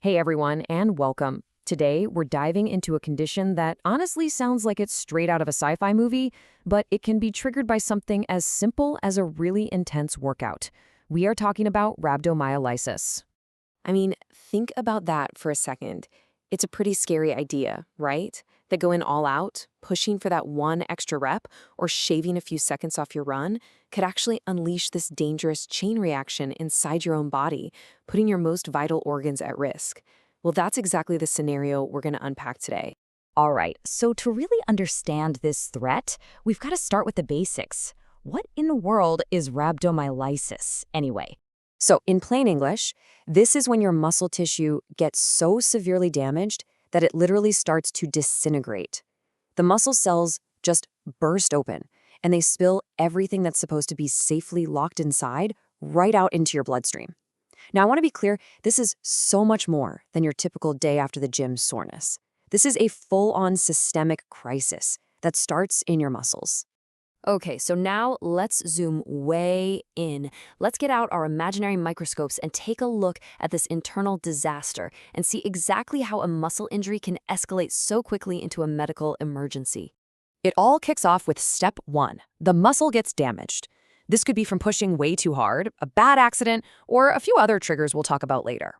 Hey everyone, and welcome. Today, we're diving into a condition that honestly sounds like it's straight out of a sci-fi movie, but it can be triggered by something as simple as a really intense workout. We are talking about rhabdomyolysis. I mean, think about that for a second. It's a pretty scary idea, right? That going all out, pushing for that one extra rep, or shaving a few seconds off your run could actually unleash this dangerous chain reaction inside your own body, putting your most vital organs at risk. Well, that's exactly the scenario we're going to unpack today. All right, so to really understand this threat, we've got to start with the basics. What in the world is rhabdomyolysis, anyway? So, in plain English, this is when your muscle tissue gets so severely damaged that it literally starts to disintegrate. The muscle cells just burst open, and they spill everything that's supposed to be safely locked inside right out into your bloodstream. Now, I want to be clear, this is so much more than your typical day after the gym soreness. This is a full-on systemic crisis that starts in your muscles. Okay, so now let's zoom way in. Let's get out our imaginary microscopes and take a look at this internal disaster and see exactly how a muscle injury can escalate so quickly into a medical emergency. It all kicks off with step one. The muscle gets damaged. This could be from pushing way too hard, a bad accident, or a few other triggers we'll talk about later.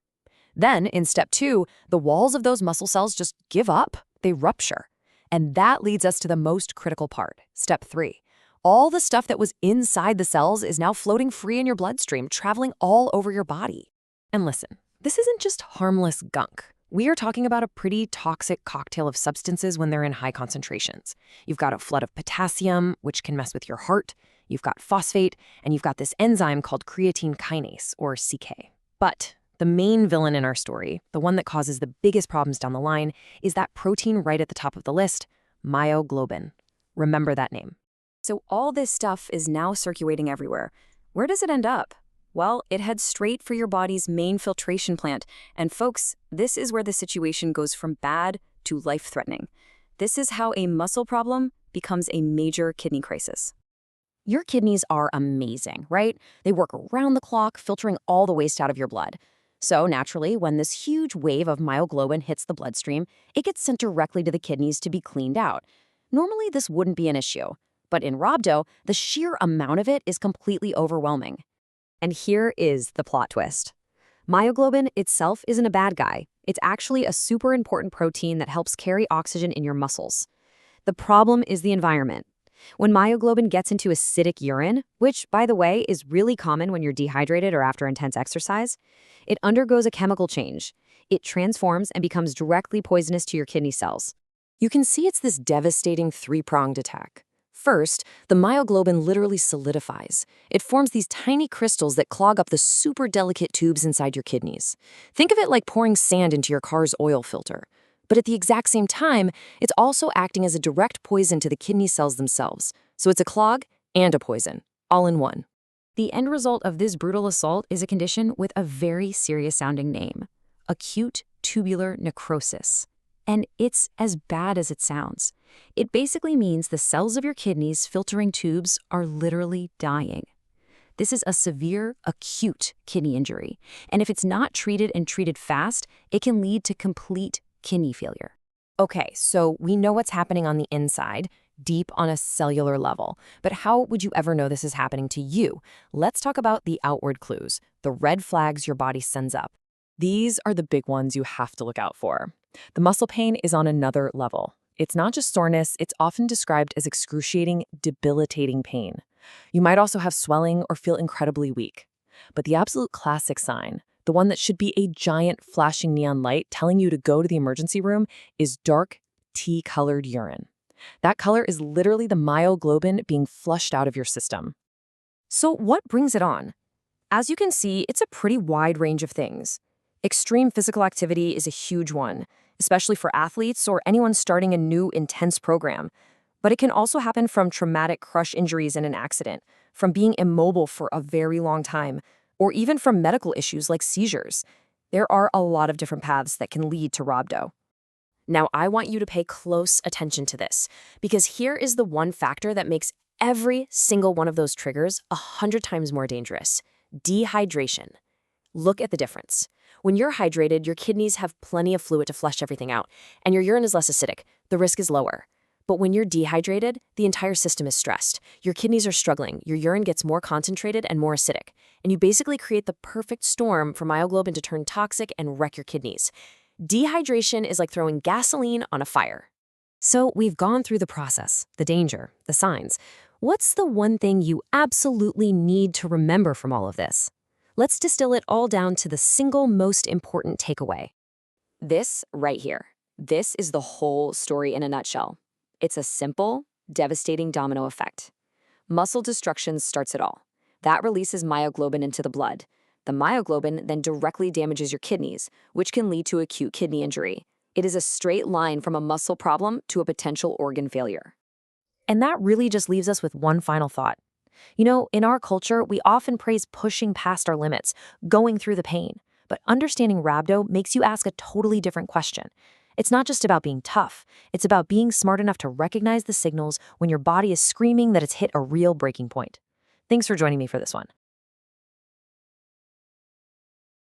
Then, in step two, the walls of those muscle cells just give up. They rupture. And that leads us to the most critical part, step three. All the stuff that was inside the cells is now floating free in your bloodstream, traveling all over your body. And listen, this isn't just harmless gunk. We are talking about a pretty toxic cocktail of substances when they're in high concentrations. You've got a flood of potassium, which can mess with your heart. You've got phosphate, and you've got this enzyme called creatine kinase, or CK. But the main villain in our story, the one that causes the biggest problems down the line, is that protein right at the top of the list, myoglobin. Remember that name. So all this stuff is now circulating everywhere. Where does it end up? Well, it heads straight for your body's main filtration plant. And folks, this is where the situation goes from bad to life-threatening. This is how a muscle problem becomes a major kidney crisis. Your kidneys are amazing, right? They work around the clock, filtering all the waste out of your blood. So naturally, when this huge wave of myoglobin hits the bloodstream, it gets sent directly to the kidneys to be cleaned out. Normally, this wouldn't be an issue. But in rhabdo, the sheer amount of it is completely overwhelming. And here is the plot twist. Myoglobin itself isn't a bad guy. It's actually a super important protein that helps carry oxygen in your muscles. The problem is the environment. When myoglobin gets into acidic urine, which, by the way, is really common when you're dehydrated or after intense exercise, it undergoes a chemical change. It transforms and becomes directly poisonous to your kidney cells. You can see it's this devastating three-pronged attack. First, the myoglobin literally solidifies. It forms these tiny crystals that clog up the super delicate tubes inside your kidneys. Think of it like pouring sand into your car's oil filter. But at the exact same time, it's also acting as a direct poison to the kidney cells themselves. So it's a clog and a poison, all in one. The end result of this brutal assault is a condition with a very serious-sounding name: acute tubular necrosis. And it's as bad as it sounds. It basically means the cells of your kidneys filtering tubes are literally dying. This is a severe, acute kidney injury. And if it's not treated and treated fast, it can lead to complete kidney failure. Okay, so we know what's happening on the inside, deep on a cellular level. But how would you ever know this is happening to you? Let's talk about the outward clues, the red flags your body sends up. These are the big ones you have to look out for. The muscle pain is on another level. It's not just soreness, it's often described as excruciating, debilitating pain. You might also have swelling or feel incredibly weak. But the absolute classic sign, the one that should be a giant flashing neon light telling you to go to the emergency room, is dark, tea-colored urine. That color is literally the myoglobin being flushed out of your system. So what brings it on? As you can see, it's a pretty wide range of things. Extreme physical activity is a huge one, especially for athletes or anyone starting a new intense program. But it can also happen from traumatic crush injuries in an accident, from being immobile for a very long time, or even from medical issues like seizures. There are a lot of different paths that can lead to rhabdo. Now, I want you to pay close attention to this, because here is the one factor that makes every single one of those triggers 100 times more dangerous: dehydration. Look at the difference. When you're hydrated, your kidneys have plenty of fluid to flush everything out, and your urine is less acidic. The risk is lower. But when you're dehydrated, the entire system is stressed. Your kidneys are struggling, your urine gets more concentrated and more acidic, and you basically create the perfect storm for myoglobin to turn toxic and wreck your kidneys. Dehydration is like throwing gasoline on a fire. So we've gone through the process, the danger, the signs. What's the one thing you absolutely need to remember from all of this? Let's distill it all down to the single most important takeaway. This right here. This is the whole story in a nutshell. It's a simple, devastating domino effect. Muscle destruction starts it all. That releases myoglobin into the blood. The myoglobin then directly damages your kidneys, which can lead to acute kidney injury. It is a straight line from a muscle problem to a potential organ failure. And that really just leaves us with one final thought. You know, in our culture, we often praise pushing past our limits, going through the pain. But understanding rhabdo makes you ask a totally different question. It's not just about being tough. It's about being smart enough to recognize the signals when your body is screaming that it's hit a real breaking point. Thanks for joining me for this one.